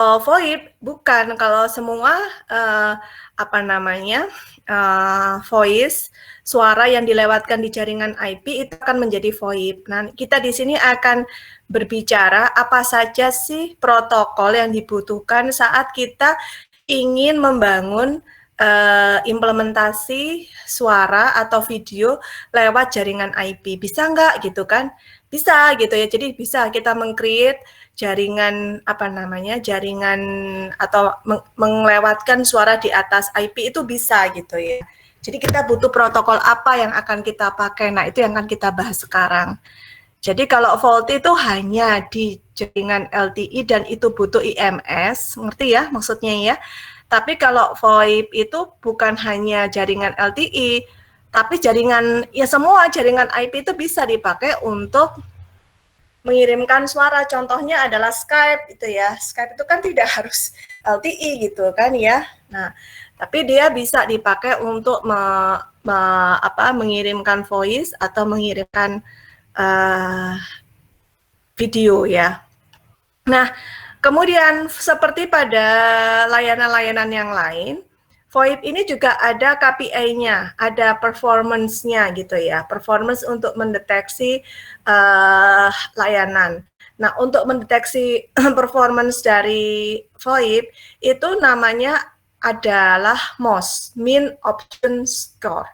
VoIP bukan, kalau semua voice suara yang dilewatkan di jaringan IP itu akan menjadi VoIP. Nah, kita di sini akan berbicara apa saja sih protokol yang dibutuhkan saat kita ingin membangun implementasi suara atau video lewat jaringan IP. Bisa nggak gitu kan? Bisa gitu ya. Jadi bisa kita meng-create jaringan jaringan atau melewatkan suara di atas IP itu bisa gitu ya. Jadi kita butuh protokol apa yang akan kita pakai. Nah, itu yang akan kita bahas sekarang. Jadi kalau VoLTE itu hanya di jaringan LTE dan itu butuh IMS, ngerti ya maksudnya ya. Tapi kalau VoIP itu bukan hanya jaringan LTE, tapi jaringan ya semua jaringan IP itu bisa dipakai untuk mengirimkan suara. Contohnya adalah Skype gitu ya. Skype itu kan tidak harus LTE gitu kan ya. Nah, tapi dia bisa dipakai untuk mengirimkan voice atau mengirimkan video ya. Nah, kemudian seperti pada layanan-layanan yang lain, VoIP ini juga ada KPI-nya, ada performance-nya gitu ya, performance untuk mendeteksi layanan. Nah, untuk mendeteksi performance dari VoIP itu namanya adalah MOS, Mean Option Score.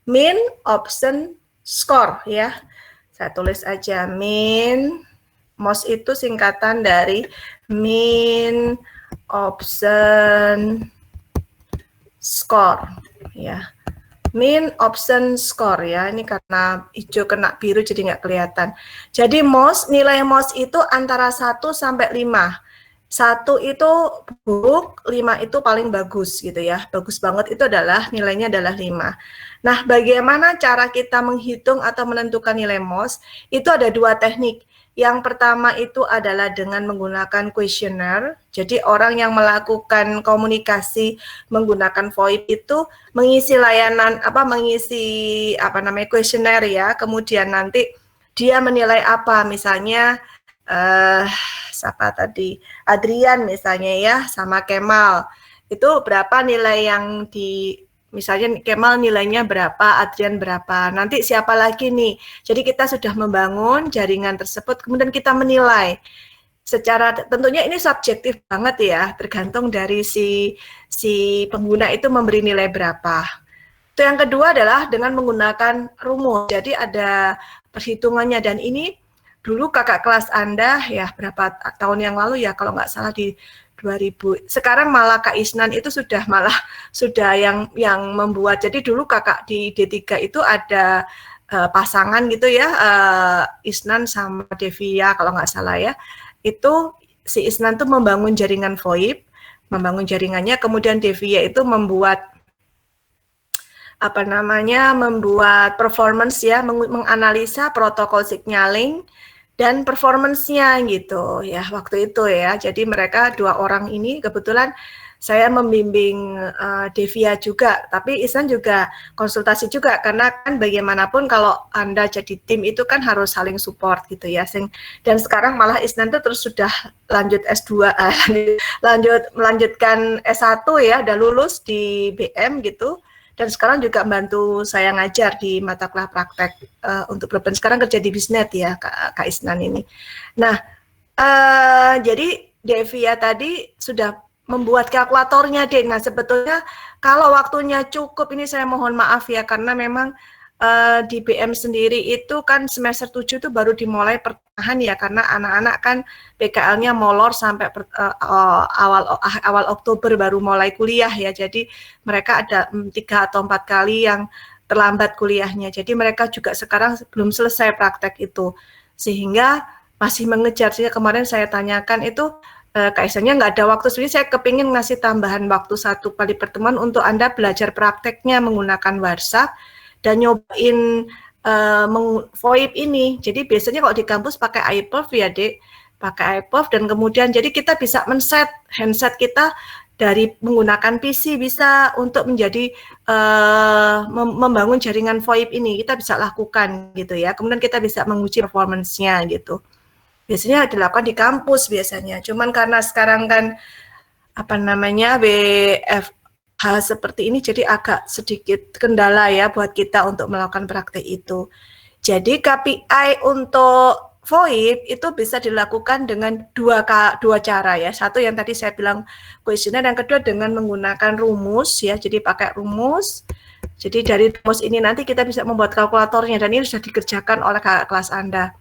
Mean Option Score ya. Saya tulis aja Mean. MOS itu singkatan dari Mean Option Score ya. Mean Option Score ya. Ini karena hijau kena biru jadi nggak kelihatan. Jadi MOS, nilai MOS itu antara 1 sampai 5. 1 itu buruk, 5 itu paling bagus gitu ya. Bagus banget itu adalah nilainya adalah 5. Nah, bagaimana cara kita menghitung atau menentukan nilai MOS? Itu ada 2 teknik. Yang pertama itu adalah dengan menggunakan kuesioner. Jadi orang yang melakukan komunikasi menggunakan VoIP itu mengisi kuesioner ya. Kemudian nanti dia menilai apa, misalnya siapa tadi? Adrian misalnya ya sama Kemal. Itu berapa nilai yang misalnya Kemal nilainya berapa, Adrian berapa, nanti siapa lagi nih. Jadi kita sudah membangun jaringan tersebut, kemudian kita menilai. Secara tentunya ini subjektif banget ya, tergantung dari si pengguna itu memberi nilai berapa. Itu yang kedua adalah dengan menggunakan rumus. Jadi ada perhitungannya, dan ini dulu kakak kelas Anda ya berapa tahun yang lalu ya, kalau nggak salah di 2000. Sekarang malah Kak Isnan itu sudah yang membuat. Jadi dulu kakak di D3 itu ada pasangan gitu ya, Isnan sama Devia kalau nggak salah ya. Itu si Isnan tuh membangun jaringan VoIP, membangun jaringannya, kemudian Devia itu membuat membuat performance ya, menganalisa protokol signaling dan performance-nya gitu ya waktu itu ya. Jadi mereka 2 orang ini kebetulan saya membimbing Devia juga, tapi Isnan juga konsultasi juga, karena kan bagaimanapun kalau Anda jadi tim itu kan harus saling support gitu ya. Dan sekarang malah Isnan tuh terus sudah lanjut S2, melanjutkan S1 ya, udah lulus di BM gitu. Dan sekarang juga bantu saya ngajar di mata kuliah praktek untuk perempuan. Sekarang kerja di Bisnet ya, Kak Isnan ini. Nah, jadi Devia tadi sudah membuat kalkulatornya, deh. Nah, sebetulnya kalau waktunya cukup, ini saya mohon maaf ya, karena memang di BM sendiri itu kan semester 7 itu baru dimulai pertengahan ya, karena anak-anak kan PKL-nya molor sampai awal Oktober baru mulai kuliah ya. Jadi mereka ada 3 atau 4 kali yang terlambat kuliahnya. Jadi mereka juga sekarang belum selesai praktek itu, sehingga masih mengejar. Sehingga kemarin saya tanyakan itu, kaisannya nggak ada waktu. Sebenarnya saya kepingin ngasih tambahan waktu 1 kali pertemuan untuk Anda belajar prakteknya menggunakan WhatsApp dan nyobain VoIP ini. Jadi biasanya kalau di kampus pakai iPerf ya, Dek, pakai iPerf, dan kemudian jadi kita bisa men-set handset kita dari menggunakan PC, bisa untuk menjadi membangun jaringan VoIP ini, kita bisa lakukan gitu ya. Kemudian kita bisa menguji performance-nya gitu. biasanya dilakukan di kampus biasanya. Cuman karena sekarang kan WFH seperti ini, jadi agak sedikit kendala ya buat kita untuk melakukan praktek itu. Jadi KPI untuk VoIP itu bisa dilakukan dengan dua cara ya. Satu yang tadi saya bilang kuesioner, yang kedua dengan menggunakan rumus ya. Jadi pakai rumus. Jadi dari rumus ini nanti kita bisa membuat kalkulatornya, dan ini sudah dikerjakan oleh kakak kelas Anda.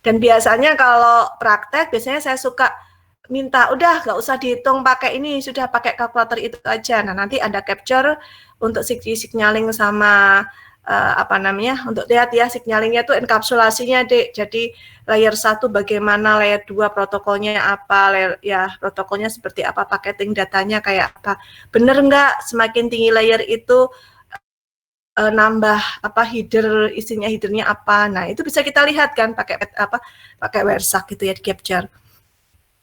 Dan biasanya kalau praktek, biasanya saya suka minta, udah nggak usah dihitung pakai ini, sudah pakai kalkulator itu aja. Nah, nanti Anda capture untuk signaling sama untuk lihat ya signalingnya itu enkapsulasinya, Dek. Jadi layer 1 bagaimana, layer 2 protokolnya apa, protokolnya seperti apa, packaging datanya kayak apa. Bener nggak semakin tinggi layer itu nambah headernya apa. Nah, itu bisa kita lihat kan pakai WIRSAC gitu ya, di capture.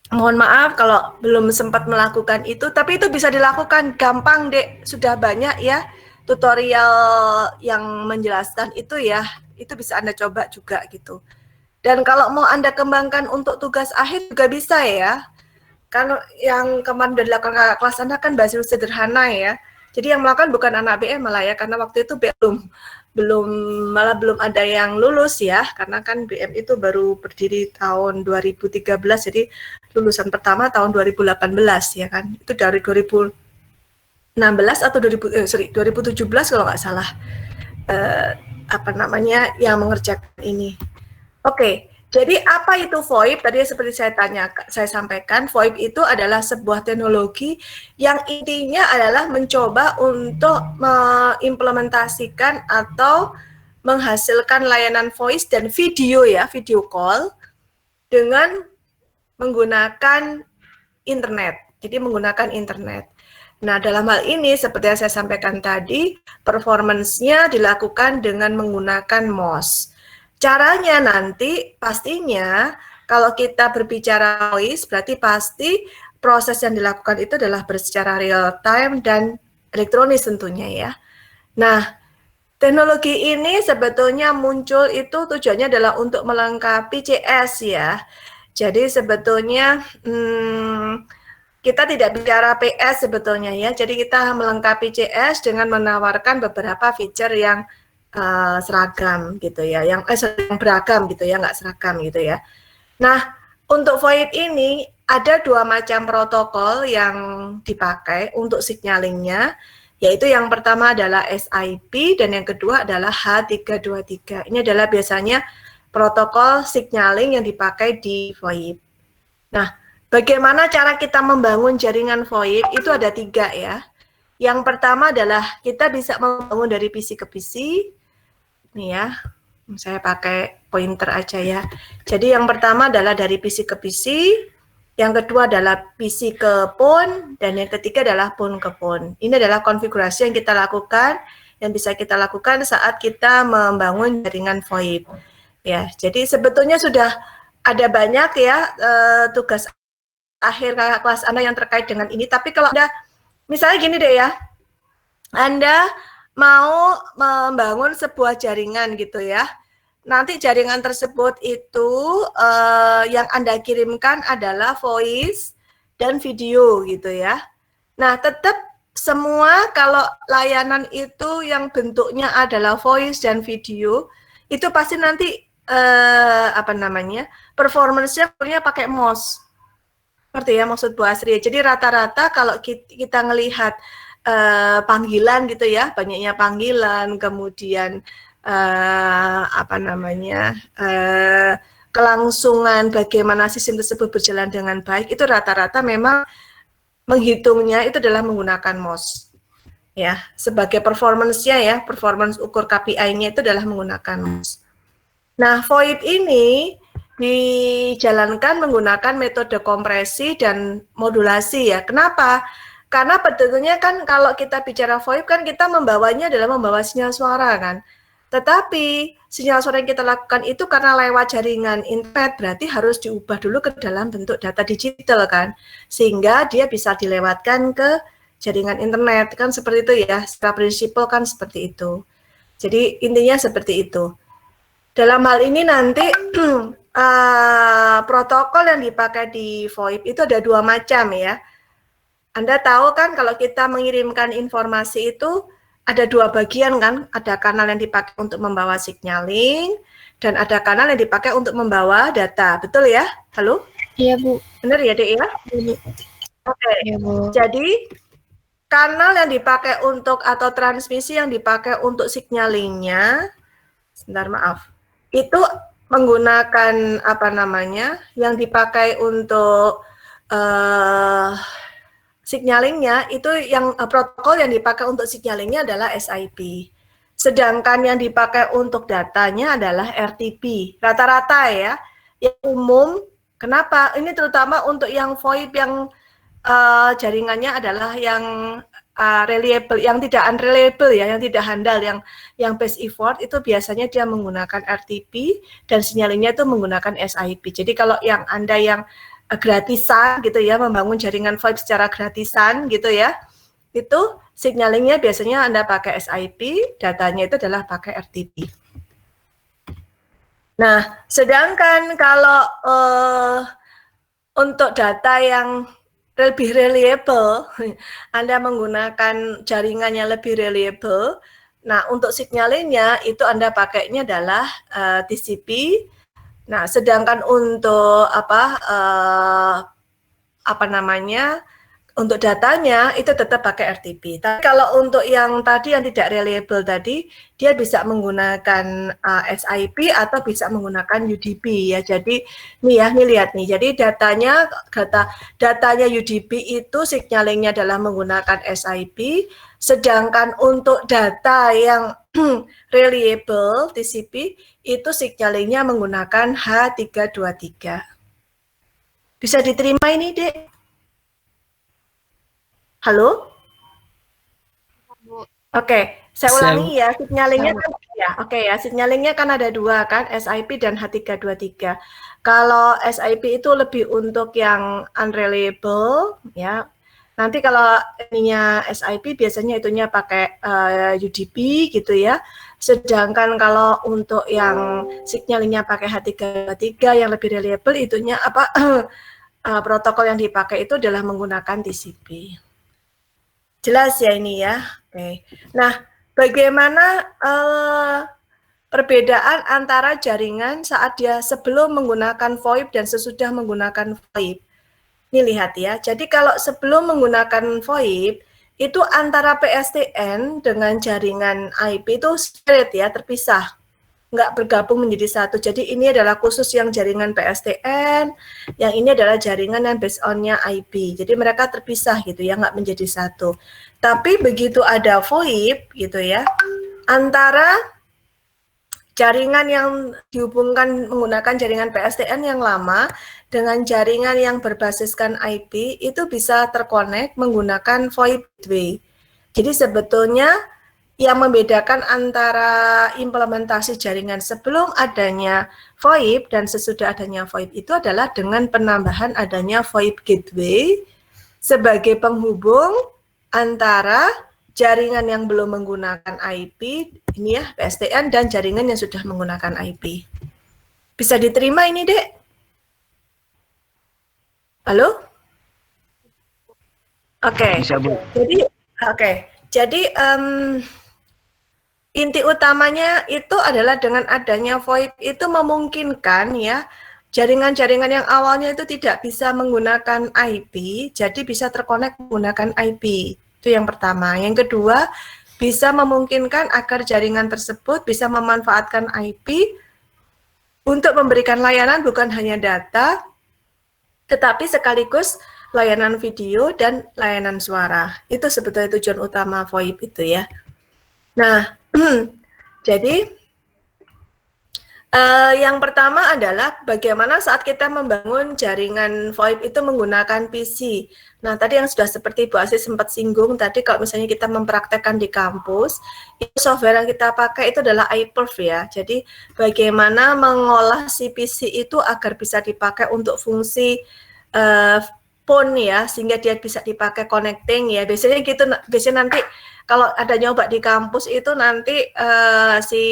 Mohon maaf kalau belum sempat melakukan itu, tapi itu bisa dilakukan, gampang, Dek. Sudah banyak ya tutorial yang menjelaskan itu ya. Itu bisa Anda coba juga gitu. Dan kalau mau Anda kembangkan untuk tugas akhir juga bisa ya. Kan yang kemarin sudah dilakukan kakak kelas Anda kan bahasa sederhana ya. Jadi yang melakukan bukan anak BM malah ya, karena waktu itu belum ada yang lulus ya, karena kan BM itu baru berdiri tahun 2013, jadi lulusan pertama tahun 2018 ya kan. Itu dari 2016 atau 2017 kalau nggak salah yang mengerjakan ini. Oke. Jadi apa itu VoIP? Tadi seperti saya sampaikan, VoIP itu adalah sebuah teknologi yang intinya adalah mencoba untuk mengimplementasikan atau menghasilkan layanan voice dan video ya, video call dengan menggunakan internet. Jadi menggunakan internet. Nah, dalam hal ini seperti yang saya sampaikan tadi, performance-nya dilakukan dengan menggunakan MOS. Caranya nanti pastinya kalau kita berbicara voice berarti pasti proses yang dilakukan itu adalah secara real time dan elektronis tentunya ya. Nah, teknologi ini sebetulnya muncul itu tujuannya adalah untuk melengkapi CS ya. Jadi sebetulnya kita tidak bicara PS sebetulnya ya. Jadi kita melengkapi CS dengan menawarkan beberapa feature yang seragam gitu ya, yang beragam gitu ya, nggak seragam gitu ya. Nah, untuk VoIP ini ada dua macam protokol yang dipakai untuk signalingnya, yaitu yang pertama adalah SIP dan yang kedua adalah H323. Ini adalah biasanya protokol signaling yang dipakai di VoIP. Nah, bagaimana cara kita membangun jaringan VoIP? Itu ada 3 ya. Yang pertama adalah kita bisa membangun dari PC ke PC. Nih ya, saya pakai pointer aja ya. Jadi yang pertama adalah dari PC ke PC, yang kedua adalah PC ke phone, dan yang ketiga adalah phone ke phone. Ini adalah konfigurasi yang kita lakukan, yang bisa kita lakukan saat kita membangun jaringan VoIP. Ya, jadi sebetulnya sudah ada banyak ya tugas akhir kakak kelas Anda yang terkait dengan ini. Tapi kalau Anda, misalnya gini deh ya, Anda mau membangun sebuah jaringan gitu ya. Nanti jaringan tersebut itu yang Anda kirimkan adalah voice dan video gitu ya. Nah, tetap semua kalau layanan itu yang bentuknya adalah voice dan video, itu pasti nanti performance-nya pakai MOS. Seperti ya maksud Bu Asri. Jadi rata-rata kalau kita ngelihat panggilan gitu ya, banyaknya panggilan, kemudian kelangsungan bagaimana sistem tersebut berjalan dengan baik, itu rata-rata memang menghitungnya itu adalah menggunakan MOS ya, sebagai performance-nya ya, performance ukur KPI-nya itu adalah menggunakan MOS. Nah, VoIP ini dijalankan menggunakan metode kompresi dan modulasi ya. Kenapa? Karena tentunya kan kalau kita bicara VoIP kan kita membawanya adalah membawa sinyal suara kan. Tetapi sinyal suara yang kita lakukan itu karena lewat jaringan internet, berarti harus diubah dulu ke dalam bentuk data digital kan. Sehingga dia bisa dilewatkan ke jaringan internet kan, seperti itu ya. Secara prinsipal kan seperti itu. Jadi intinya seperti itu. Dalam hal ini nanti protokol yang dipakai di VoIP itu ada 2 macam ya. Anda tahu kan kalau kita mengirimkan informasi itu ada 2 bagian kan, ada kanal yang dipakai untuk membawa signaling dan ada kanal yang dipakai untuk membawa data, betul ya? Halo? Iya, Bu. Benar ya, Dek ya? Iya, Oke. iya, Bu. Jadi kanal yang dipakai untuk atau transmisi yang dipakai untuk signalingnya, sebentar maaf, itu menggunakan apa namanya, yang dipakai untuk signalingnya itu yang protokol yang dipakai untuk signalingnya adalah SIP. Sedangkan yang dipakai untuk datanya adalah RTP. Rata-rata ya, yang umum. Kenapa? Ini terutama untuk yang VoIP yang jaringannya adalah yang reliable, yang tidak unreliable ya, yang tidak handal, yang base effort itu biasanya dia menggunakan RTP dan sinyalingnya itu menggunakan SIP. Jadi kalau yang Anda yang gratisan gitu ya, membangun jaringan VoIP secara gratisan gitu ya, itu signalingnya biasanya Anda pakai SIP, datanya itu adalah pakai RTP. Nah, sedangkan kalau untuk data yang lebih reliable, Anda menggunakan jaringan yang lebih reliable. Nah, untuk signalingnya itu Anda pakainya adalah TCP. Nah, sedangkan untuk apa namanya, untuk datanya itu tetap pakai RTP. Tapi kalau untuk yang tadi yang tidak reliable tadi, dia bisa menggunakan SIP atau bisa menggunakan UDP ya. Jadi nih ya, nih lihat nih. Jadi datanya UDP itu signalingnya adalah menggunakan SIP, sedangkan untuk data yang reliable TCP itu signalingnya menggunakan H323. Bisa diterima ini, Dek? Halo? Oke, saya ulangi ya, signalingnya kan ya, oke ya, signalingnya kan ada 2 kan, SIP dan H323. Kalau SIP itu lebih untuk yang unreliable ya. Nanti kalau ininya SIP biasanya itunya pakai UDP gitu ya. Sedangkan kalau untuk yang signalingnya pakai H323 yang lebih reliable itunya apa protokol yang dipakai itu adalah menggunakan TCP. Jelas ya ini ya. Oke. Nah, bagaimana perbedaan antara jaringan saat dia sebelum menggunakan VoIP dan sesudah menggunakan VoIP? Ini lihat ya. Jadi kalau sebelum menggunakan VoIP itu antara PSTN dengan jaringan IP itu straight ya, terpisah. Nggak bergabung menjadi satu. Jadi ini adalah khusus yang jaringan PSTN, yang ini adalah jaringan yang based on-nya IP. Jadi mereka terpisah gitu ya, nggak menjadi satu. Tapi begitu ada VoIP gitu ya, antara jaringan yang dihubungkan menggunakan jaringan PSTN yang lama dengan jaringan yang berbasiskan IP itu bisa terkonek menggunakan VoIP gateway. Jadi sebetulnya yang membedakan antara implementasi jaringan sebelum adanya VoIP dan sesudah adanya VoIP itu adalah dengan penambahan adanya VoIP gateway sebagai penghubung antara jaringan yang belum menggunakan IP, ini ya PSTN, dan jaringan yang sudah menggunakan IP. Bisa diterima ini, Dek? Halo? Oke. Bisa, Bu. Jadi inti utamanya itu adalah dengan adanya VoIP itu memungkinkan ya jaringan-jaringan yang awalnya itu tidak bisa menggunakan IP, jadi bisa terkonek menggunakan IP. Itu yang pertama. Yang kedua, bisa memungkinkan agar jaringan tersebut bisa memanfaatkan IP untuk memberikan layanan bukan hanya data, tetapi sekaligus layanan video dan layanan suara. Itu sebetulnya tujuan utama VoIP itu ya. Nah, jadi yang pertama adalah bagaimana saat kita membangun jaringan VoIP itu menggunakan PC. Nah, tadi yang sudah seperti Bu Asih sempat singgung tadi, kalau misalnya kita mempraktekkan di kampus, itu software yang kita pakai itu adalah iPerf ya. Jadi bagaimana mengolah si PC itu agar bisa dipakai untuk fungsi phone ya, sehingga dia bisa dipakai connecting ya. Biasanya gitu, biasanya nanti kalau ada nyoba di kampus itu nanti si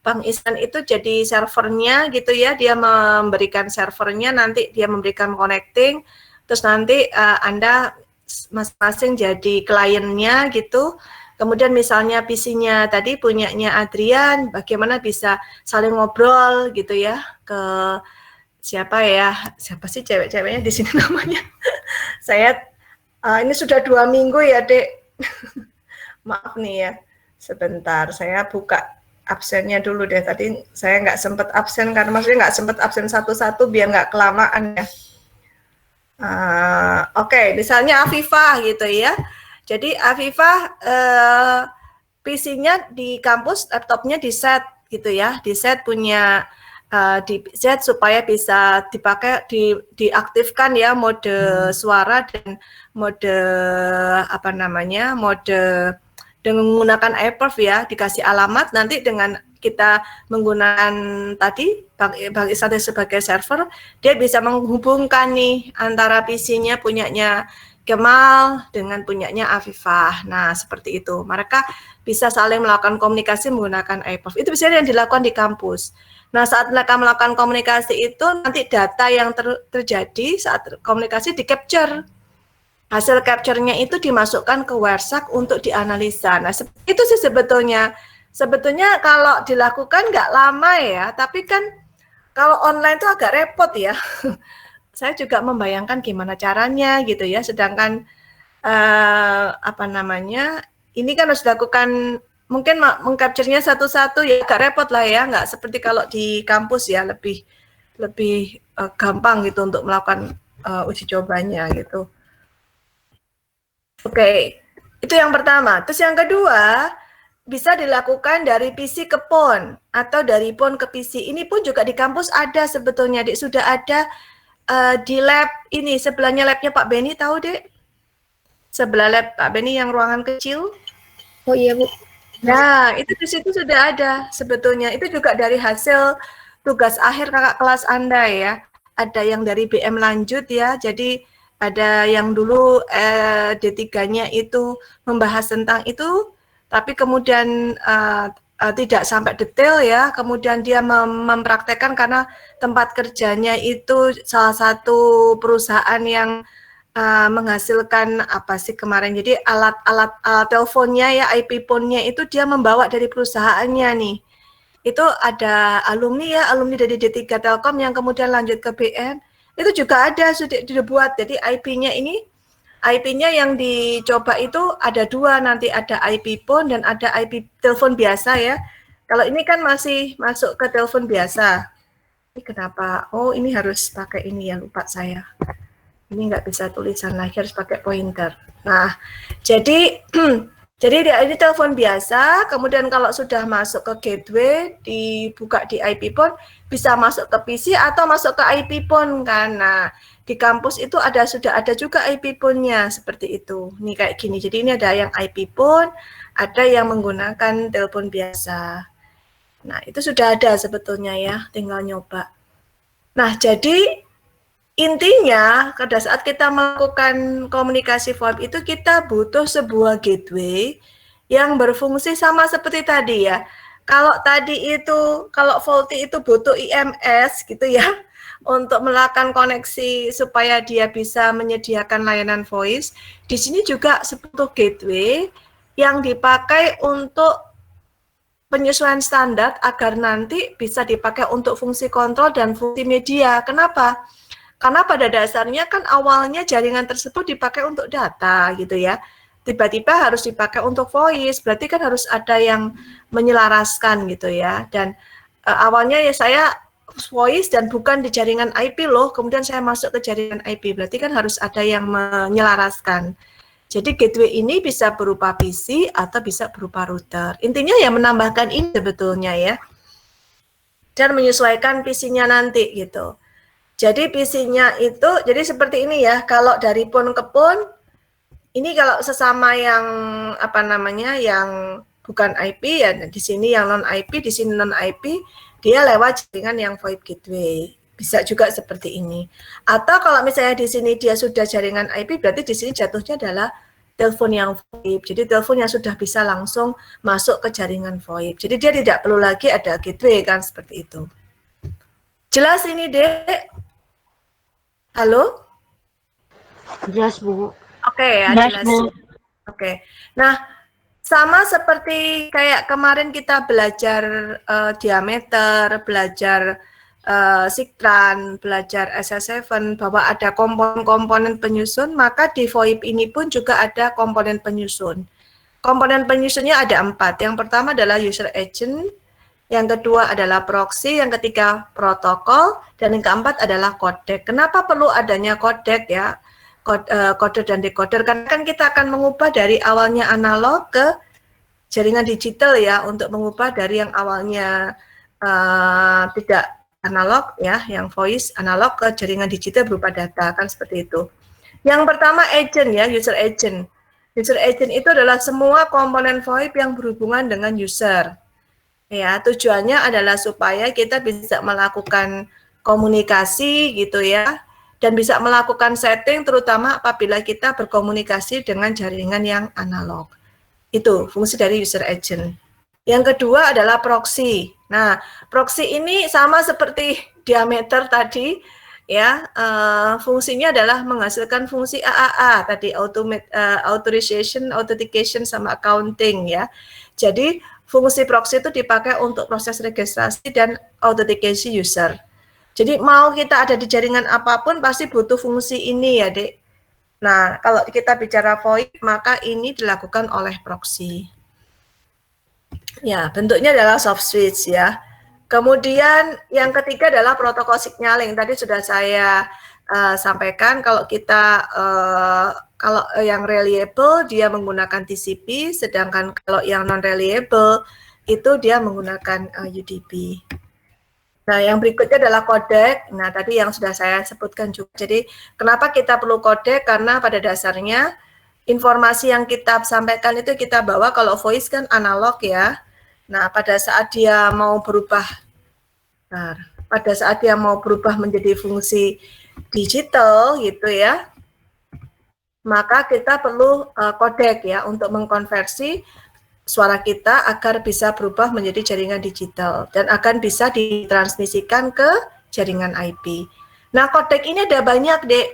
Bang Ihsan itu jadi servernya gitu ya, dia memberikan servernya, nanti dia memberikan connecting, terus nanti Anda masing-masing jadi kliennya gitu. Kemudian misalnya PC-nya tadi punyanya Adrian, bagaimana bisa saling ngobrol gitu ya ke siapa sih cewek-ceweknya di sini namanya. Saya ini sudah 2 minggu ya, Dek. Maaf nih ya, sebentar saya buka absennya dulu deh. Tadi saya nggak sempat absen karena maksudnya nggak sempat absen satu-satu biar nggak kelamaan ya. Oke, misalnya Afifah gitu ya. Jadi Afifah PC-nya di kampus, laptopnya di set gitu ya, di set punya di set supaya bisa dipakai diaktifkan ya mode suara dan mode apa namanya mode dengan menggunakan iPerf ya, dikasih alamat nanti dengan kita menggunakan tadi Bang Ihsan sebagai server, dia bisa menghubungkan nih antara PC-nya punyanya Kemal dengan punyanya Afifah. Nah, seperti itu. Mereka bisa saling melakukan komunikasi menggunakan iPerf. Itu biasanya yang dilakukan di kampus. Nah, saat mereka melakukan komunikasi itu, nanti data yang terjadi saat komunikasi di-capture. Hasil capture-nya itu dimasukkan ke WhereSac untuk dianalisa. Nah, itu sih sebetulnya. Sebetulnya kalau dilakukan nggak lama ya, tapi kan kalau online itu agak repot ya. Saya juga membayangkan gimana caranya gitu ya, sedangkan apa namanya, ini kan harus dilakukan mungkin mengcapture-nya satu-satu ya agak repot lah ya, nggak seperti kalau di kampus ya lebih gampang gitu untuk melakukan uji cobanya gitu. Oke, itu yang pertama. Terus yang kedua, bisa dilakukan dari PC ke phone atau dari phone ke PC. Ini pun juga di kampus ada sebetulnya, Dek. Sudah ada di lab ini, sebelahnya labnya Pak Beni, tahu, Dek? Sebelah lab Pak Beni yang ruangan kecil. Oh iya, Bu. Nah, itu di situ sudah ada sebetulnya. Itu juga dari hasil tugas akhir kakak kelas Anda ya. Ada yang dari BM lanjut ya. Jadi ada yang dulu D3-nya itu membahas tentang itu, tapi kemudian tidak sampai detail ya. Kemudian dia mempraktekkan karena tempat kerjanya itu salah satu perusahaan yang menghasilkan apa sih kemarin, jadi alat-alat teleponnya ya, IP phone-nya itu dia membawa dari perusahaannya nih. Itu ada alumni ya, alumni dari D3 Telkom yang kemudian lanjut ke BM, itu juga ada sudah dibuat. Jadi IP-nya ini, IP-nya yang dicoba itu ada 2, nanti ada IP phone dan ada IP telepon biasa ya. Kalau ini kan masih masuk ke telepon biasa. Ini kenapa? Oh, ini harus pakai ini ya, lupa saya. Ini nggak bisa tulisan lagi, harus pakai pointer. Nah, jadi ini telepon biasa, kemudian kalau sudah masuk ke gateway, dibuka di IP phone, bisa masuk ke PC atau masuk ke IP phone kan. Nah, di kampus itu sudah ada juga IP phone-nya seperti itu. Ini kayak gini. Jadi ini ada yang IP phone, ada yang menggunakan telepon biasa. Nah, itu sudah ada sebetulnya ya, tinggal nyoba. Nah, jadi intinya, pada saat kita melakukan komunikasi VoIP itu kita butuh sebuah gateway yang berfungsi sama seperti tadi ya. Kalau tadi itu, kalau VoLTE itu butuh IMS gitu ya, untuk melakukan koneksi supaya dia bisa menyediakan layanan voice, di sini juga butuh gateway yang dipakai untuk penyesuaian standar agar nanti bisa dipakai untuk fungsi kontrol dan fungsi media. Kenapa? Karena pada dasarnya kan awalnya jaringan tersebut dipakai untuk data gitu ya. Tiba-tiba harus dipakai untuk voice, berarti kan harus ada yang menyelaraskan gitu ya. Dan awalnya ya saya voice dan bukan di jaringan IP loh, kemudian saya masuk ke jaringan IP, berarti kan harus ada yang menyelaraskan. Jadi gateway ini bisa berupa PC atau bisa berupa router. Intinya ya menambahkan ini sebetulnya ya. Dan menyesuaikan PC-nya nanti gitu. Jadi PC-nya itu, jadi seperti ini ya, kalau dari phone ke phone, ini kalau sesama yang apa namanya, yang bukan IP ya, di sini yang non IP, di sini non IP, dia lewat jaringan yang VoIP gateway. Bisa juga seperti ini. Atau kalau misalnya di sini dia sudah jaringan IP, berarti di sini jatuhnya adalah telepon yang VoIP. Jadi telepon yang sudah bisa langsung masuk ke jaringan VoIP. Jadi dia tidak perlu lagi ada gateway kan seperti itu. Jelas ini, Dek? Halo? Jelas, Bu. Oke ya, jelas. Oke. Nah, sama seperti kayak kemarin kita belajar diameter, belajar Sigtran, belajar SS7 bahwa ada komponen-komponen penyusun, maka di VoIP ini pun juga ada komponen penyusun. Komponen penyusunnya ada 4. Yang pertama adalah user agent, yang kedua adalah proxy, yang ketiga protokol, dan yang keempat adalah codec. Kenapa perlu adanya codec ya? Coder dan decoder, karena kan kita akan mengubah dari awalnya analog ke jaringan digital ya, untuk mengubah dari yang awalnya tidak analog ya, yang voice analog ke jaringan digital berupa data, kan seperti itu. Yang pertama agent ya, user agent. User agent itu adalah semua komponen VoIP yang berhubungan dengan user. Ya, tujuannya adalah supaya kita bisa melakukan komunikasi gitu ya, dan bisa melakukan setting terutama apabila kita berkomunikasi dengan jaringan yang analog. Itu fungsi dari user agent. Yang kedua adalah proxy. Nah, proxy ini sama seperti diameter tadi, ya. Fungsinya adalah menghasilkan fungsi AAA tadi, authorization, authentication, sama accounting ya. Jadi fungsi proxy itu dipakai untuk proses registrasi dan authentication user. Jadi mau kita ada di jaringan apapun pasti butuh fungsi ini ya, Dek. Nah, kalau kita bicara VoIP maka ini dilakukan oleh proxy. Ya, bentuknya adalah soft switch ya. Kemudian yang ketiga adalah protokol signaling. Tadi sudah saya sampaikan kalau kita kalau yang reliable dia menggunakan TCP, sedangkan kalau yang non reliable itu dia menggunakan UDP. Nah, yang berikutnya adalah codec. Nah, tadi yang sudah saya sebutkan juga. Jadi, kenapa kita perlu codec? Karena pada dasarnya informasi yang kita sampaikan itu kita bawa, kalau voice kan analog ya. Nah, pada saat dia mau berubah, menjadi fungsi digital gitu ya, maka kita perlu codec ya untuk mengkonversi suara kita agar bisa berubah menjadi jaringan digital dan akan bisa ditransmisikan ke jaringan IP. Nah, codec ini ada banyak, Dek.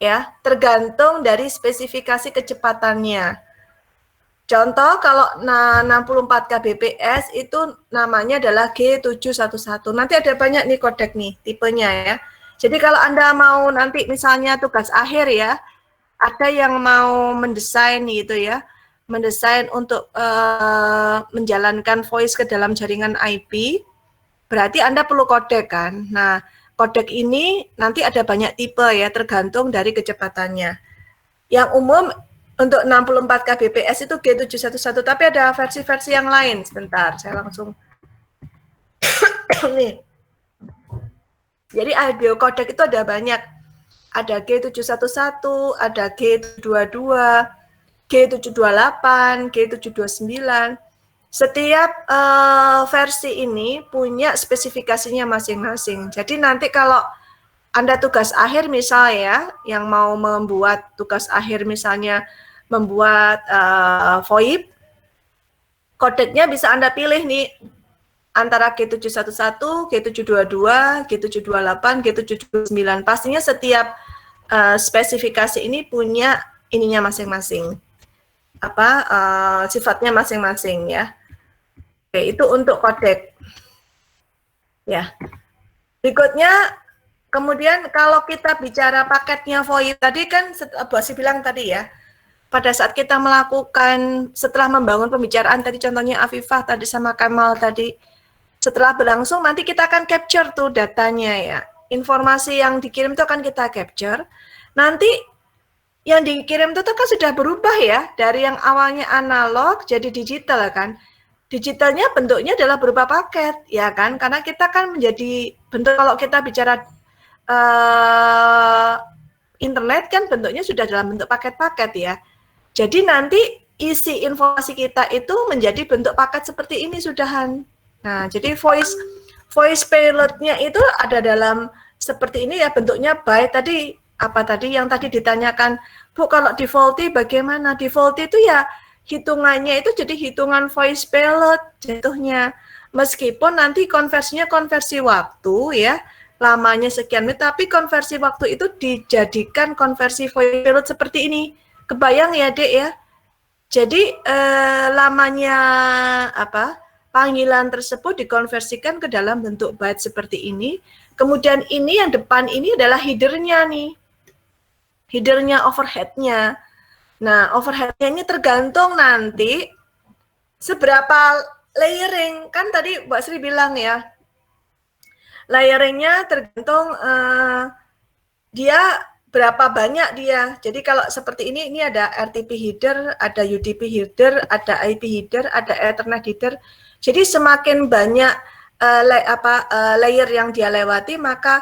Ya, tergantung dari spesifikasi kecepatannya. Contoh kalau 64 kbps itu namanya adalah G711. Nanti ada banyak nih codec nih tipenya ya. Jadi kalau Anda mau nanti misalnya tugas akhir ya, ada yang mau mendesain gitu ya, mendesain untuk menjalankan voice ke dalam jaringan IP, berarti Anda perlu codec kan. Nah, codec ini nanti ada banyak tipe ya, tergantung dari kecepatannya. Yang umum untuk 64 kbps itu G711, tapi ada versi-versi yang lain. Sebentar, saya langsung nih. Jadi audio codec itu ada banyak. Ada G711, ada G722, G728, G729. Setiap versi ini punya spesifikasinya masing-masing. Jadi nanti kalau Anda tugas akhir misalnya, yang mau membuat tugas akhir misalnya membuat VoIP, kodeknya bisa Anda pilih nih antara G711, G722, G728, G729. Pastinya setiap spesifikasi ini punya ininya masing-masing, sifatnya masing-masing ya. Oke, itu untuk kodek. Ya. Berikutnya, kemudian kalau kita bicara paketnya VoIP, tadi kan Bu Asih bilang tadi ya, pada saat kita melakukan, setelah membangun pembicaraan tadi contohnya Afifah tadi sama Kamal tadi, setelah berlangsung nanti kita akan capture tuh datanya ya. Informasi yang dikirim itu akan kita capture. Nanti yang dikirim itu kan sudah berubah ya, dari yang awalnya analog jadi digital kan. Digitalnya bentuknya adalah berupa paket ya kan, karena kita kan menjadi bentuk, kalau kita bicara internet kan bentuknya sudah dalam bentuk paket-paket ya. Jadi nanti isi informasi kita itu menjadi bentuk paket seperti ini sudahan. Nah, jadi voice voice payload-nya itu ada dalam seperti ini ya, bentuknya byte. Tadi apa tadi yang tadi ditanyakan, Bu, kalau defaulty bagaimana? Defaulty itu ya hitungannya itu jadi hitungan voice payload jatuhnya. Meskipun nanti konversinya konversi waktu ya, lamanya sekian menit, tapi konversi waktu itu dijadikan konversi voice payload seperti ini. Kebayang ya, Dek ya? Jadi lamanya apa? Panggilan tersebut dikonversikan ke dalam bentuk byte seperti ini. Kemudian ini yang depan ini adalah header-nya nih. Header-nya, overhead-nya. Nah, overhead-nya ini tergantung nanti seberapa layering. Kan tadi Mbak Sri bilang ya, layering-nya tergantung dia berapa banyak dia. Jadi kalau seperti ini ada RTP header, ada UDP header, ada IP header, ada Ethernet header. Jadi semakin banyak layer yang dia lewati, maka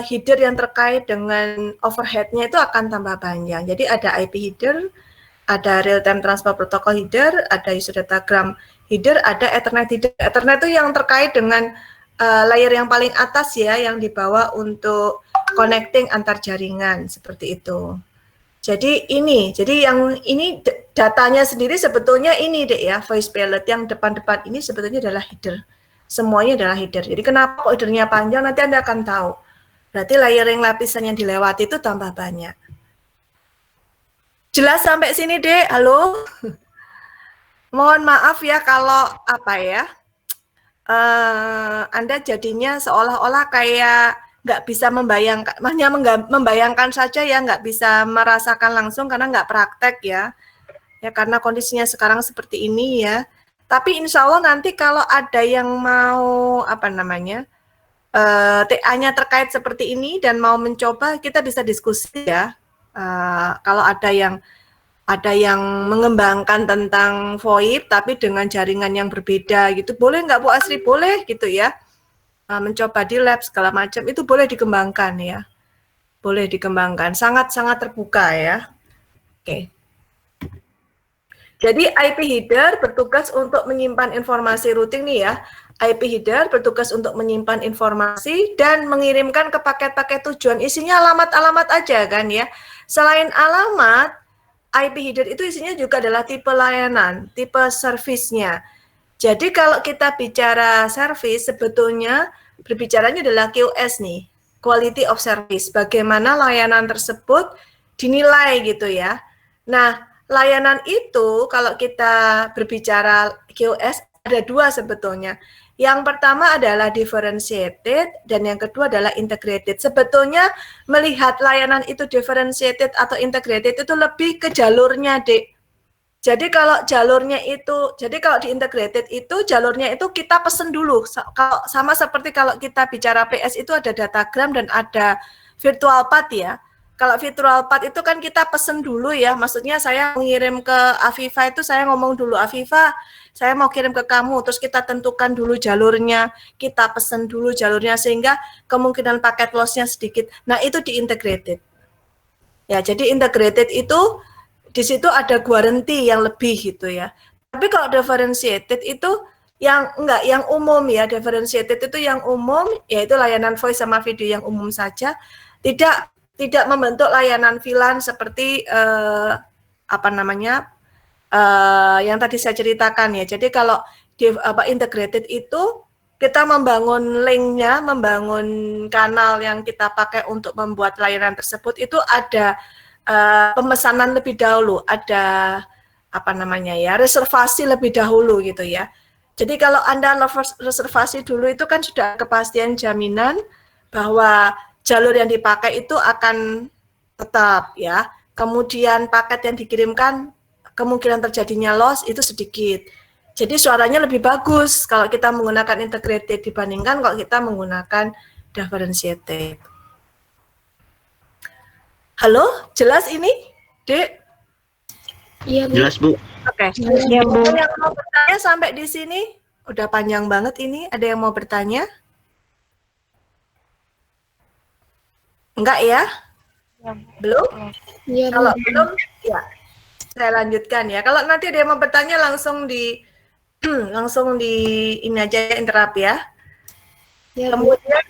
header yang terkait dengan overhead-nya itu akan tambah panjang. Jadi ada IP header, ada real time transfer protocol header, ada user datagram header, ada Ethernet header. Ethernet itu yang terkait dengan layer yang paling atas ya, yang dibawa untuk connecting antar jaringan seperti itu. Jadi yang ini datanya sendiri sebetulnya ini deh ya, voice payload yang depan-depan ini sebetulnya adalah header. Semuanya adalah header. Jadi kenapa kok headernya panjang, nanti Anda akan tahu. Berarti layering lapisan yang dilewati itu tambah banyak. Jelas sampai sini, Dek? Halo? Mohon maaf ya kalau apa ya, Anda jadinya seolah-olah kayak nggak bisa membayangkan, hanya membayangkan saja ya, nggak bisa merasakan langsung karena nggak praktek ya. Ya karena kondisinya sekarang seperti ini ya. Tapi insya Allah nanti kalau ada yang mau apa namanya, TA-nya terkait seperti ini dan mau mencoba, kita bisa diskusi ya. Kalau ada yang mengembangkan tentang VoIP tapi dengan jaringan yang berbeda gitu, boleh nggak Bu Asri? Boleh gitu ya. Mencoba di lab segala macam itu boleh dikembangkan ya. Boleh dikembangkan, sangat-sangat terbuka ya. Oke. Jadi IP header bertugas untuk menyimpan informasi routing nih ya. IP header bertugas untuk menyimpan informasi dan mengirimkan ke paket-paket tujuan. Isinya alamat-alamat aja kan ya. Selain alamat, IP header itu isinya juga adalah tipe layanan, tipe service-nya. Jadi kalau kita bicara service, sebetulnya berbicaranya adalah QoS nih, quality of service. Bagaimana layanan tersebut dinilai gitu ya. Nah, layanan itu kalau kita berbicara QoS ada dua sebetulnya. Yang pertama adalah differentiated dan yang kedua adalah integrated. Sebetulnya melihat layanan itu differentiated atau integrated itu lebih ke jalurnya, Dek. Jadi kalau jalurnya itu, jadi kalau di integrated itu jalurnya itu kita pesen dulu. Kalau sama seperti kalau kita bicara PS itu ada datagram dan ada virtual path ya. Kalau virtual path itu kan kita pesen dulu ya, maksudnya saya mengirim ke Aviva itu saya ngomong dulu, Aviva saya mau kirim ke kamu, terus kita tentukan dulu jalurnya, kita pesen dulu jalurnya sehingga kemungkinan paket loss-nya sedikit. Nah itu di integrated. Ya jadi integrated itu di situ ada guarantee yang lebih gitu ya. Tapi kalau differentiated itu yang enggak, yang umum ya, differentiated itu yang umum, yaitu layanan voice sama video yang umum saja, tidak membentuk layanan VLAN seperti apa namanya yang tadi saya ceritakan ya. Jadi kalau di integrated itu kita membangun linknya, membangun kanal yang kita pakai untuk membuat layanan tersebut itu ada pemesanan lebih dahulu, ada apa namanya ya, reservasi lebih dahulu gitu ya. Jadi kalau Anda reservasi dulu itu kan sudah kepastian jaminan bahwa jalur yang dipakai itu akan tetap ya. Kemudian paket yang dikirimkan kemungkinan terjadinya loss itu sedikit. Jadi suaranya lebih bagus kalau kita menggunakan integrated dibandingkan kalau kita menggunakan differentiated. Halo, jelas ini, Dek? Iya, Bu. Jelas, Bu. Oke. Iya, Bu. Ada yang mau bertanya sampai di sini? Udah panjang banget ini. Ada yang mau bertanya? Enggak ya? Belum? Iya, Bu. Kalau belum, ya saya lanjutkan ya. Kalau nanti ada yang mau bertanya langsung di ini aja interrupt ya. Iya, Bu. Kemudian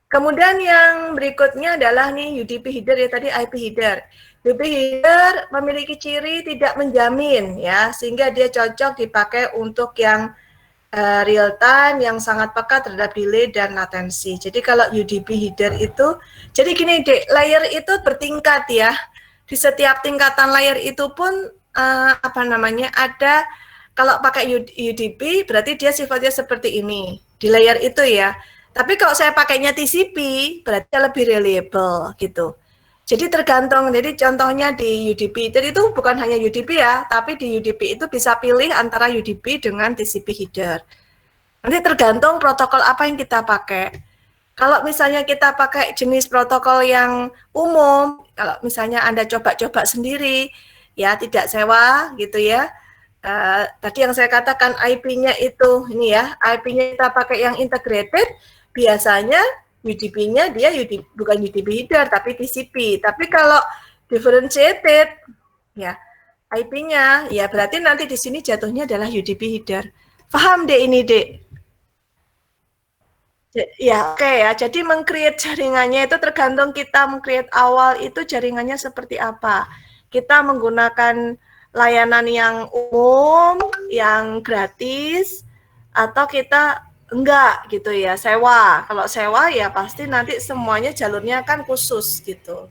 Kemudian yang berikutnya adalah nih UDP header ya tadi IP header. UDP header memiliki ciri tidak menjamin ya, sehingga dia cocok dipakai untuk yang real time yang sangat peka terhadap delay dan latensi. Jadi kalau UDP header itu, jadi gini dek, layer itu bertingkat ya. Di setiap tingkatan layer itu pun ada kalau pakai UDP berarti dia sifatnya seperti ini di layer itu ya. Tapi kalau saya pakainya TCP, berarti lebih reliable gitu. Jadi tergantung, jadi contohnya di UDP, jadi itu bukan hanya UDP ya, tapi di UDP itu bisa pilih antara UDP dengan TCP header. Nanti tergantung protokol apa yang kita pakai. Kalau misalnya kita pakai jenis protokol yang umum, kalau misalnya Anda coba-coba sendiri, ya tidak sewa gitu ya, tadi yang saya katakan IP-nya itu, ini ya, IP-nya kita pakai yang integrated, biasanya UDP-nya dia bukan UDP header tapi TCP. Tapi kalau differentiated ya IP-nya ya berarti nanti di sini jatuhnya adalah UDP header. Paham deh ini dek? Ya oke ya. Jadi meng-create jaringannya itu tergantung kita meng-create awal itu jaringannya seperti apa. Kita menggunakan layanan yang umum, yang gratis, atau kita enggak gitu ya, sewa. Kalau sewa ya pasti nanti semuanya jalurnya kan khusus gitu.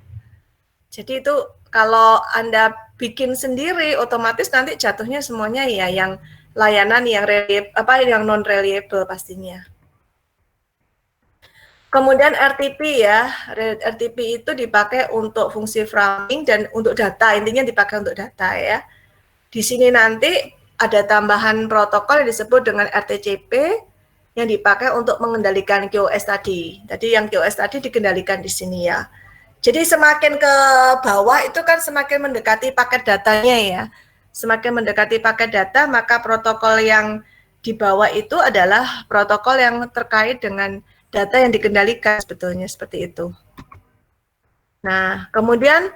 Jadi itu kalau Anda bikin sendiri otomatis nanti jatuhnya semuanya ya yang layanan yang yang non reliable pastinya. Kemudian RTP ya, RTP itu dipakai untuk fungsi framing dan untuk data, intinya dipakai untuk data ya. Di sini nanti ada tambahan protokol yang disebut dengan RTCP yang dipakai untuk mengendalikan QoS tadi. Tadi yang QoS tadi dikendalikan di sini ya. Jadi semakin ke bawah itu kan semakin mendekati paket datanya ya. Semakin mendekati paket data, maka protokol yang di bawah itu adalah protokol yang terkait dengan data yang dikendalikan sebetulnya seperti itu. Nah, kemudian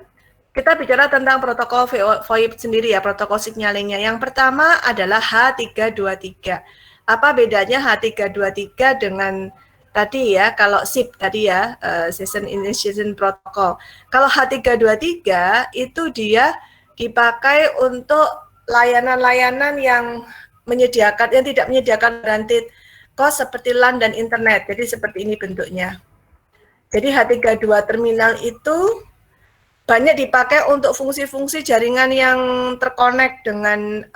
kita bicara tentang protokol VoIP sendiri ya, protokol signalingnya. Yang pertama adalah H323. Apa bedanya H323 dengan tadi ya, kalau SIP tadi ya, Session Initiation Protocol. Kalau H323 itu dia dipakai untuk layanan-layanan yang tidak menyediakan guaranteed cost seperti LAN dan internet. Jadi seperti ini bentuknya. Jadi H32 terminal itu banyak dipakai untuk fungsi-fungsi jaringan yang terkonek dengan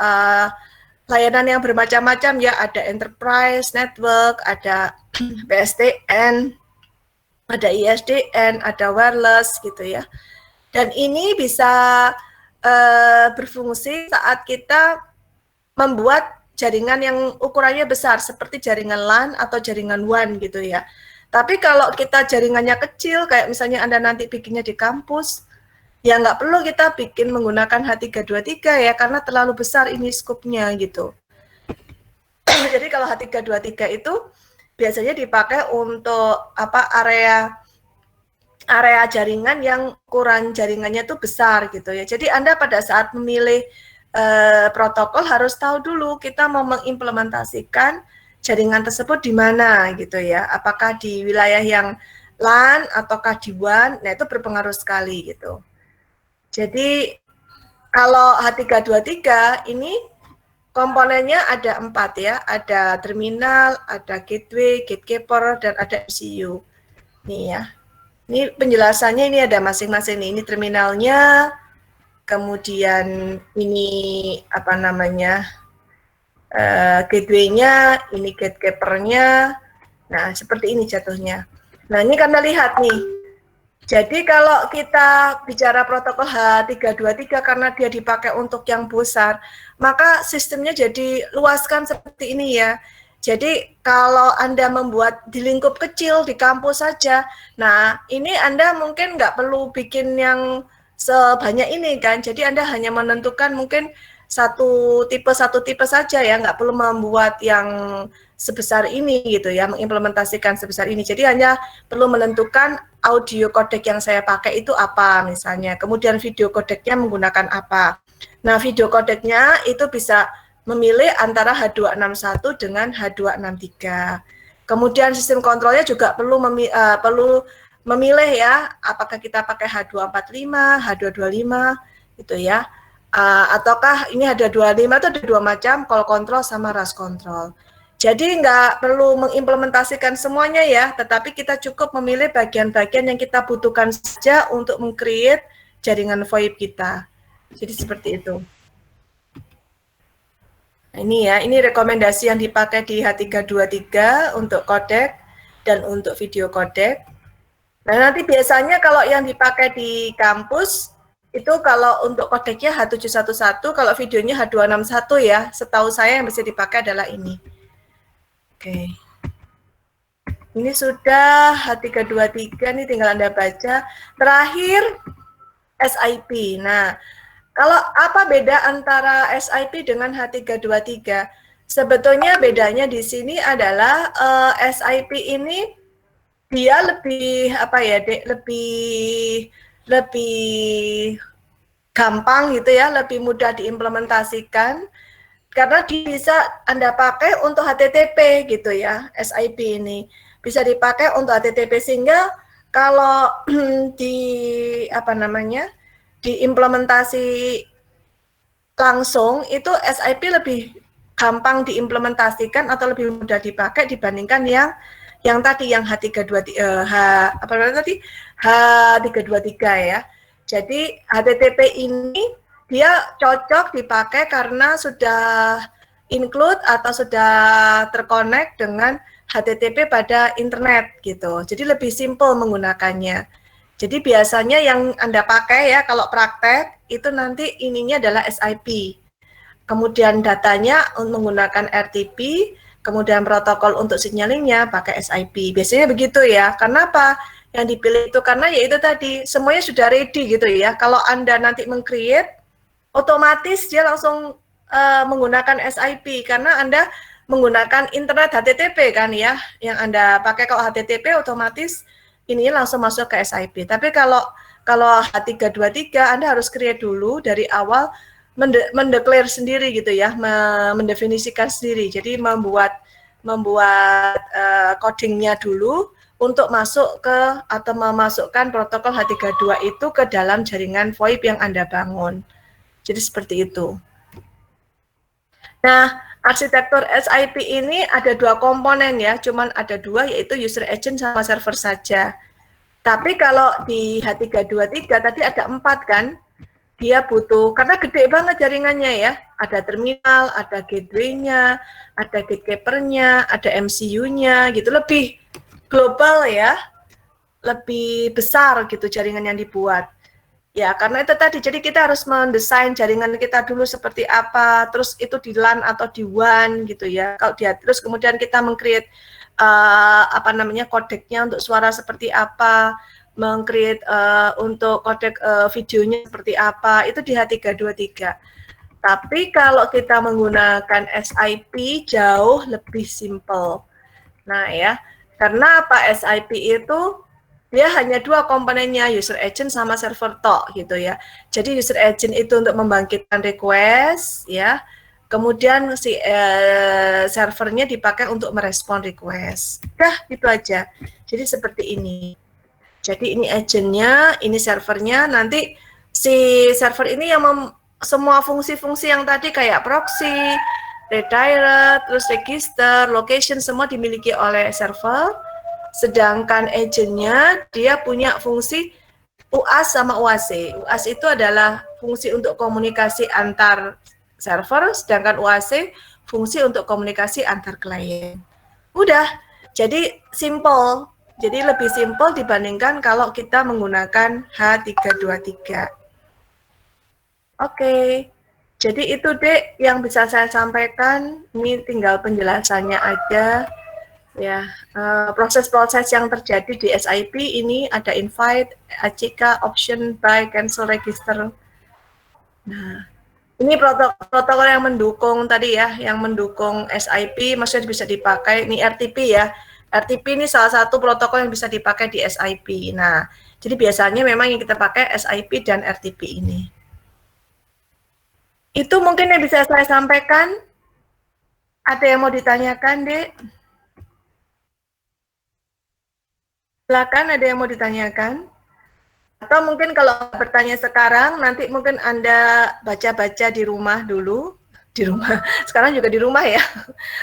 layanan yang bermacam-macam ya, ada enterprise network, ada PSTN, ada ISDN, ada wireless gitu ya. Dan ini bisa berfungsi saat kita membuat jaringan yang ukurannya besar seperti jaringan LAN atau jaringan WAN gitu ya. Tapi kalau kita jaringannya kecil, kayak misalnya Anda nanti bikinnya di kampus, ya nggak perlu kita bikin menggunakan H323 ya, karena terlalu besar ini skupnya gitu. Jadi kalau H323 itu biasanya dipakai untuk area jaringan yang ukuran jaringannya itu besar gitu ya. Jadi Anda pada saat memilih protokol harus tahu dulu kita mau mengimplementasikan jaringan tersebut di mana gitu ya. Apakah di wilayah yang LAN ataukah di WAN, nah itu berpengaruh sekali gitu. Jadi kalau H323 ini komponennya ada 4 ya, ada terminal, ada gateway, gatekeeper, dan ada MCU. Nih ya, ini penjelasannya ini ada masing-masing nih. Ini terminalnya, kemudian ini gateway-nya, ini gatekeeper-nya. Nah, seperti ini jatuhnya. Nah, ini Anda lihat nih. Jadi kalau kita bicara protokol H323 karena dia dipakai untuk yang besar, maka sistemnya jadi luaskan seperti ini ya. Jadi kalau Anda membuat di lingkup kecil di kampus saja, nah ini Anda mungkin nggak perlu bikin yang sebanyak ini kan. Jadi Anda hanya menentukan mungkin satu tipe saja ya, nggak perlu membuat yang sebesar ini gitu ya, mengimplementasikan sebesar ini. Jadi hanya perlu menentukan audio codec yang saya pakai itu apa misalnya, kemudian video codecnya menggunakan apa. Nah, video codecnya itu bisa memilih antara H261 dengan H263. Kemudian sistem kontrolnya juga perlu memilih ya, apakah kita pakai H245, H225 gitu ya. Ataukah ini ada 25 itu ada dua macam, call control sama rush control. Jadi nggak perlu mengimplementasikan semuanya ya, tetapi kita cukup memilih bagian-bagian yang kita butuhkan saja untuk meng-create jaringan VoIP kita. Jadi seperti itu. Nah, ini ya, ini rekomendasi yang dipakai di H323 untuk codec dan untuk video codec. Nah, nanti biasanya kalau yang dipakai di kampus, itu kalau untuk codecnya H711, kalau videonya H261 ya, setahu saya yang bisa dipakai adalah ini. Oke. Ini sudah H323, ini tinggal Anda baca. Terakhir, SIP. Nah, kalau apa beda antara SIP dengan H323? Sebetulnya bedanya di sini adalah SIP ini dia lebih apa ya, Dek, lebih gampang gitu ya, lebih mudah diimplementasikan karena bisa Anda pakai untuk HTTP gitu ya. SIP ini bisa dipakai untuk HTTP sehingga kalau di apa namanya? Diimplementasi langsung itu SIP lebih gampang diimplementasikan atau lebih mudah dipakai dibandingkan yang tadi yang H323 ya. Jadi HTTP ini dia cocok dipakai karena sudah include atau sudah terkonek dengan HTTP pada internet gitu. Jadi lebih simple menggunakannya. Jadi biasanya yang Anda pakai ya kalau praktek itu nanti ininya adalah SIP. Kemudian datanya menggunakan RTP, kemudian protokol untuk signalingnya pakai SIP. Biasanya begitu ya. Kenapa yang dipilih itu? Karena ya itu tadi semuanya sudah ready gitu ya. Kalau Anda nanti meng-create, otomatis dia langsung menggunakan SIP karena Anda menggunakan internet HTTP kan ya. Yang Anda pakai kalau HTTP otomatis ini langsung masuk ke SIP. Tapi kalau H323 Anda harus create dulu dari awal, mendeklar sendiri gitu ya, mendefinisikan sendiri. Jadi membuat codingnya dulu untuk masuk ke atau memasukkan protokol H32 itu ke dalam jaringan VoIP yang Anda bangun. Jadi seperti itu. Nah, arsitektur SIP ini ada dua komponen ya, cuman ada dua yaitu user agent sama server saja. Tapi kalau di H323 tadi ada 4 kan, dia butuh, karena gede banget jaringannya ya, ada terminal, ada gateway-nya, ada gatekeeper-nya, ada MCU-nya gitu, lebih global ya, lebih besar gitu jaringan yang dibuat. Ya, karena itu tadi, jadi kita harus mendesain jaringan kita dulu seperti apa, terus itu di LAN atau di WAN gitu ya. Kalau dia terus kemudian kita meng-create apa namanya kodeknya untuk suara seperti apa, meng-create untuk kodek videonya seperti apa, itu di H323. Tapi kalau kita menggunakan SIP jauh lebih simple. Nah ya, karena apa SIP itu dia hanya dua komponennya, user agent sama server tok gitu ya. Jadi user agent itu untuk membangkitkan request ya. Kemudian si servernya dipakai untuk merespon request. Dah, itu aja. Jadi seperti ini. Jadi ini agentnya, ini servernya. Nanti si server ini yang semua fungsi-fungsi yang tadi kayak proxy, redirect, terus register, location semua dimiliki oleh server. Sedangkan agentnya dia punya fungsi UAS sama UAC. UAS itu adalah fungsi untuk komunikasi antar server, sedangkan UAC fungsi untuk komunikasi antar klien. Udah, jadi simple. Jadi lebih simple dibandingkan kalau kita menggunakan H323. Oke, jadi itu Dek yang bisa saya sampaikan. Ini tinggal penjelasannya aja. Ya, proses-proses yang terjadi di SIP ini ada invite, ACK, option, buy, cancel, register. Nah, ini protokol yang mendukung tadi ya, yang mendukung SIP, maksudnya bisa dipakai. Ini RTP ya, RTP ini salah satu protokol yang bisa dipakai di SIP. Nah, jadi biasanya memang yang kita pakai SIP dan RTP ini. Itu mungkin yang bisa saya sampaikan. Ada yang mau ditanyakan, Dek? Silakan, ada yang mau ditanyakan? Atau mungkin kalau bertanya sekarang, nanti mungkin Anda baca-baca di rumah dulu. Di rumah, sekarang juga di rumah ya.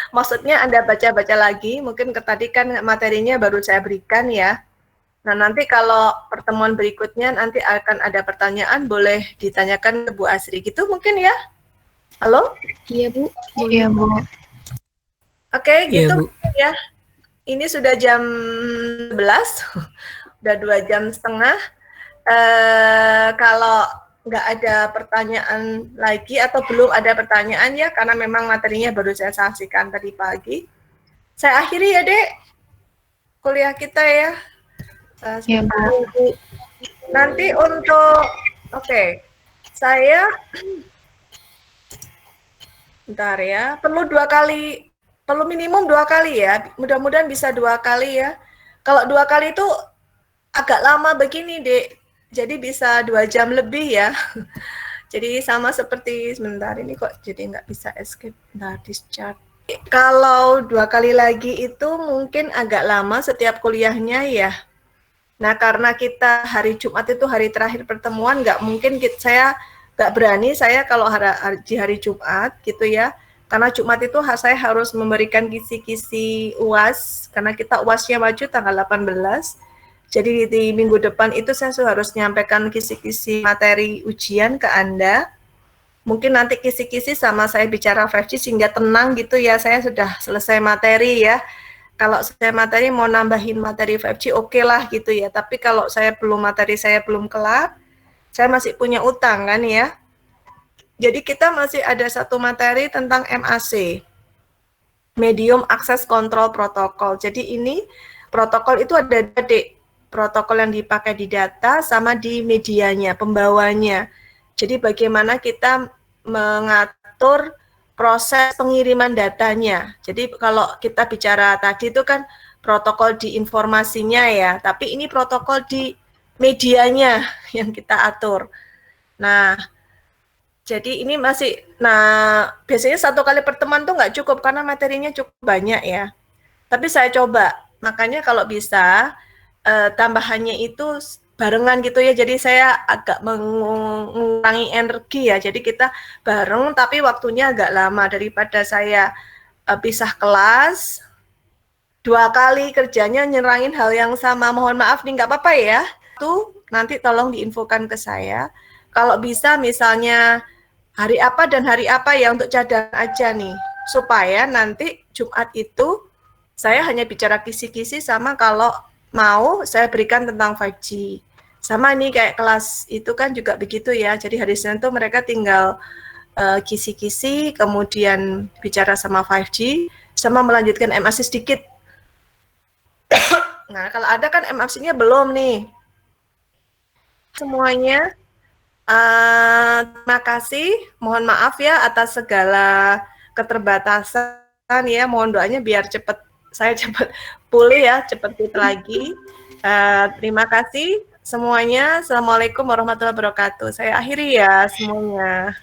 Maksudnya Anda baca-baca lagi, mungkin tadi kan materinya baru saya berikan ya. Nah, nanti kalau pertemuan berikutnya nanti akan ada pertanyaan, boleh ditanyakan ke Bu Asri. Gitu mungkin ya? Halo? Iya, Bu. Iya, Bu. Oke, Iya, gitu Bu. ya. Ini sudah jam 11, udah 2,5 jam. Kalau nggak ada pertanyaan lagi atau belum ada pertanyaan ya, karena memang materinya baru saya saksikan tadi pagi. Saya akhiri ya, Dek, kuliah kita ya. Iya, Bu. Nanti untuk, saya, bentar ya, perlu minimum 2 kali ya, mudah-mudahan bisa 2 kali ya. Kalau 2 kali itu agak lama begini, Dek, jadi bisa 2 jam lebih ya. Jadi sama seperti sebentar ini kok jadi nggak bisa escape. Nah, discharge. Kalau 2 kali lagi itu mungkin agak lama setiap kuliahnya ya. Nah, karena kita hari Jumat itu hari terakhir pertemuan, nggak mungkin saya nggak berani saya kalau di hari Jumat gitu ya. Karena Jumat itu saya harus memberikan kisi-kisi UAS, karena kita UASnya maju tanggal 18. Jadi di minggu depan itu saya harus menyampaikan kisi-kisi materi ujian ke Anda. Mungkin nanti kisi-kisi sama saya bicara 5G sehingga tenang gitu ya, saya sudah selesai materi ya. Kalau saya materi mau nambahin materi 5G oke lah gitu ya. Tapi kalau materi saya belum kelar, saya masih punya utang kan ya. Jadi kita masih ada satu materi tentang MAC, Medium Access Control Protocol. Jadi ini protokol itu ada protokol yang dipakai di data sama di medianya, pembawanya. Jadi bagaimana kita mengatur proses pengiriman datanya. Jadi kalau kita bicara tadi itu kan protokol di informasinya ya, tapi ini protokol di medianya yang kita atur. Nah, jadi ini biasanya 1 kali pertemuan tuh nggak cukup karena materinya cukup banyak ya. Tapi saya coba, makanya kalau bisa tambahannya itu barengan gitu ya, jadi saya agak mengurangi energi ya, jadi kita bareng tapi waktunya agak lama daripada saya pisah kelas 2 kali kerjanya nyerangin hal yang sama. Mohon maaf nih, nggak apa-apa ya, tuh nanti tolong diinfokan ke saya kalau bisa, misalnya hari apa dan hari apa ya, untuk cadang aja nih, supaya nanti Jumat itu saya hanya bicara kisi-kisi sama kalau mau saya berikan tentang 5G. Sama nih kayak kelas itu kan juga begitu ya. Jadi hari Senin tuh mereka tinggal kisi-kisi, kemudian bicara sama 5G, sama melanjutkan MAC sedikit. Nah, kalau ada kan MAC-nya belum nih. Semuanya, terima kasih. Mohon maaf ya atas segala keterbatasan ya. Mohon doanya biar saya cepat pulih ya, cepat fit lagi. Terima kasih semuanya. Assalamualaikum warahmatullahi wabarakatuh. Saya akhiri ya semuanya.